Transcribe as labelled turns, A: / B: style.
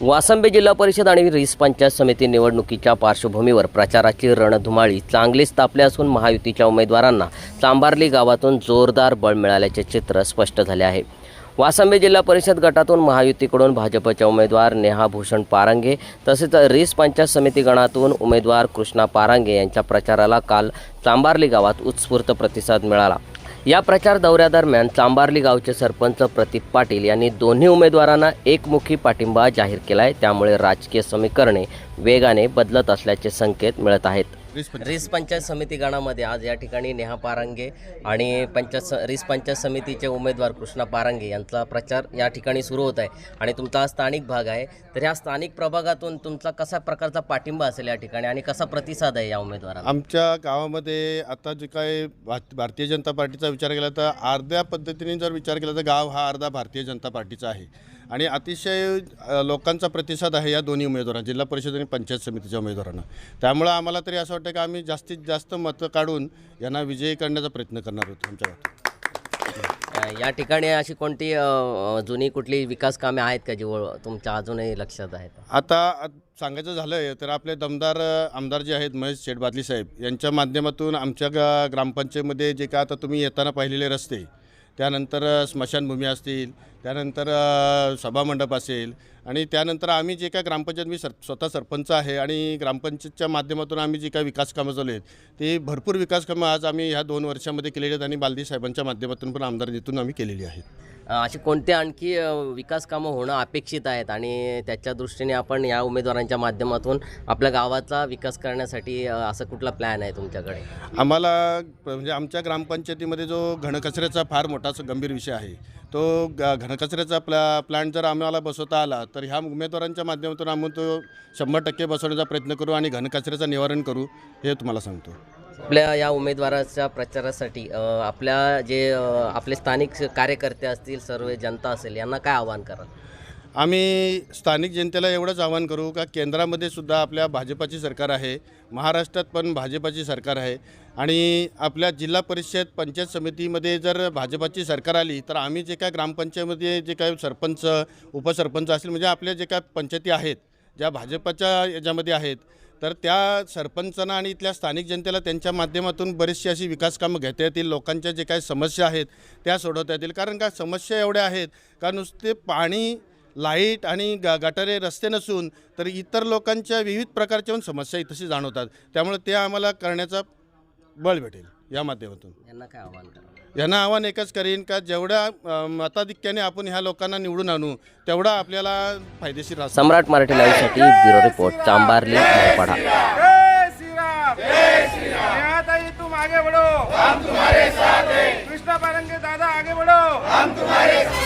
A: वासंबी जिल्हा परिषद आणि रिस पंचायत समिती निवडणुकीच्या पार्श्वभूमीवर प्रचाराची रणधुमाळी चांगलीच तापली असून महायुतीच्या उमेदवारांना चांबार्ली गावातून जोरदार बळ मिळाल्याचे चित्र स्पष्ट झाले आहे। वासंबी जिल्हा परिषद गटातून महायुतीकडून भाजपच्या उमेदवार नेहा भूषण पारंगे तसेच रिस पंचायत समिती गणातून उमेदवार कृष्णा पारंगे यांच्या प्रचाराला काल चांबार्ली गावात उत्स्फूर्त प्रतिसाद मिळाला। या प्रचार दौऱ्यादरम्यान चांबार्ली गावचे सरपंच प्रतीक पाटील यांनी दोन्ही उमेदवारांना एकमुखी पाठिंबा जाहीर केला आहे। त्यामुळे राजकीय समीकरणे वेगाने बदलत असल्याचे संकेत मिळत आहेत। रिस पंचायत समिती गणामध्ये आज या ठिकाणी नेहा पारंगे आणि रिस पंचायत समितीचे उमेदवार कृष्णा पारंगे यांचा प्रचार या ठिकाणी सुरू होत आहे आणि तुमचा हा स्थानिक भाग आहे, तर ह्या स्थानिक प्रभागातून तुमचा कसा प्रकारचा पाठिंबा असेल या ठिकाणी आणि कसा प्रतिसाद आहे या उमेदवारांना?
B: आमच्या गावामध्ये आता जे काय भारतीय जनता पार्टीचा विचार केला तर अर्ध्या पद्धतीने जर विचार केला तर गाव हा अर्धा भारतीय जनता पार्टीचा आहे आणि अतिशय लोकांचा प्रतिसाद आहे या दोन्ही उमेदवारांना, जिल्हा परिषद आणि पंचायत समितीच्या उमेदवारांना। त्यामुळे आम्हाला तरी असं वाटतं की आम्ही जास्तीत जास्त मतं काढून यांना विजयी करण्याचा प्रयत्न करणार आहोत। आमच्या
A: या ठिकाणी अशी कोणती जुनी कुठली विकास कामे आहेत का जी तुमच्या अजूनही लक्षात आहेत?
B: आता सांगायचं झालं तर आपले दमदार आमदार जे आहेत महेश शेटबादली साहेब यांच्या माध्यमातून आमच्या ग्रामपंचायतीमध्ये जे काय आता तुम्ही येताना पाहिलेले रस्ते, त्यानंतर स्मशानभूमी असतील, त्यानंतर सभामंडप असेल आणि त्यानंतर आम्ही जे काय ग्रामपंचायत मी स्वतः सरपंच आहे आणि ग्रामपंचायतच्या माध्यमातून आम्ही जी काय विकास कामं चालू आहेत ते भरपूर विकास कामं आज आम्ही ह्या 2 वर्षामध्ये केलेली आहेत आणि बालदी साहेबांच्या माध्यमातून पण आमदारकीतून आम्ही केलेली आहेत।
A: अशी कोणते आणखी विकास कामं होणं अपेक्षित आहेत आणि त्याच्या दृष्टीने आपण या उमेदवारांच्या माध्यमातून आपल्या गावाचा विकास करण्यासाठी असं कुठला प्लॅन आहे तुमच्याकडे?
B: आम्हाला म्हणजे आमच्या ग्रामपंचायतीमध्ये जो घनकचऱ्याचा फार मोठा गंभीर विषय आहे, तो घनकचऱ्याचा प्लॅन जर आम्हाला बसवता आला तर ह्या उमेदवारांच्या माध्यमातून आम्ही तो 100% बसवण्याचा प्रयत्न करू आणि घनकचऱ्याचं निवारण करू, हे तुम्हाला सांगतो।
A: आपल्या या उमेदवाराच्या प्रचारासाठी आपले स्थानिक कार्यकर्ते असतील, सर्व जनता असेल, यांना काय आवाहन कराल?
B: आम्ही स्थानिक जनतेला एवढंच आवाहन करू का केंद्रामध्ये सुद्धा आपल्या भाजपाची सरकार आहे, महाराष्ट्रात पण भाजपाची सरकार आहे आणि आपल्या जिल्हा परिषद पंचायत समितीमध्ये जर भाजपाची सरकार आली तर आम्ही जे काय ग्रामपंचायतीमध्ये जे काय सरपंच उपसरपंच असतील म्हणजे आपल्या जे काय पंचायती आहेत ज्या भाजपाच्या याच्यामध्ये आहेत तर त्या सरपंचांना आणि इथल्या स्थानिक जनतेला त्यांच्या माध्यमातून बरीचशी अशी विकास कामं घेता येतील, लोकांच्या जे काही समस्या आहेत त्या सोडवता येतील। कारण का समस्या एवढ्या आहेत का नुसते पाणी, लाईट आणि गटारे रस्ते नसून तर इतर लोकांच्या विविध प्रकारच्या समस्या इथंशी जाणवतात। त्यामुळे ते आम्हाला करण्याचा बळ भेटेल या माध्यमातून।
A: यांना काय आवाहन करा?
B: यांना आव्हान एकच करीन का जेवढ्या मताधिक्याने आपण ह्या लोकांना निवडून आणू तेवढा आपल्याला फायदेशीर राहतो।
A: सम्राट मराठी लाईव्हसाठी ब्युरो रिपोर्ट, चांबार्ली, मोहपाडा।
C: जय श्री राम, जय श्री राम। नेहाताई तुम आगे बढ़ो, हम तुम्हारे साथ हैं। कृष्णा पारंगे दादा आगे बढ़ो, हम तुम्हारे साथ हैं।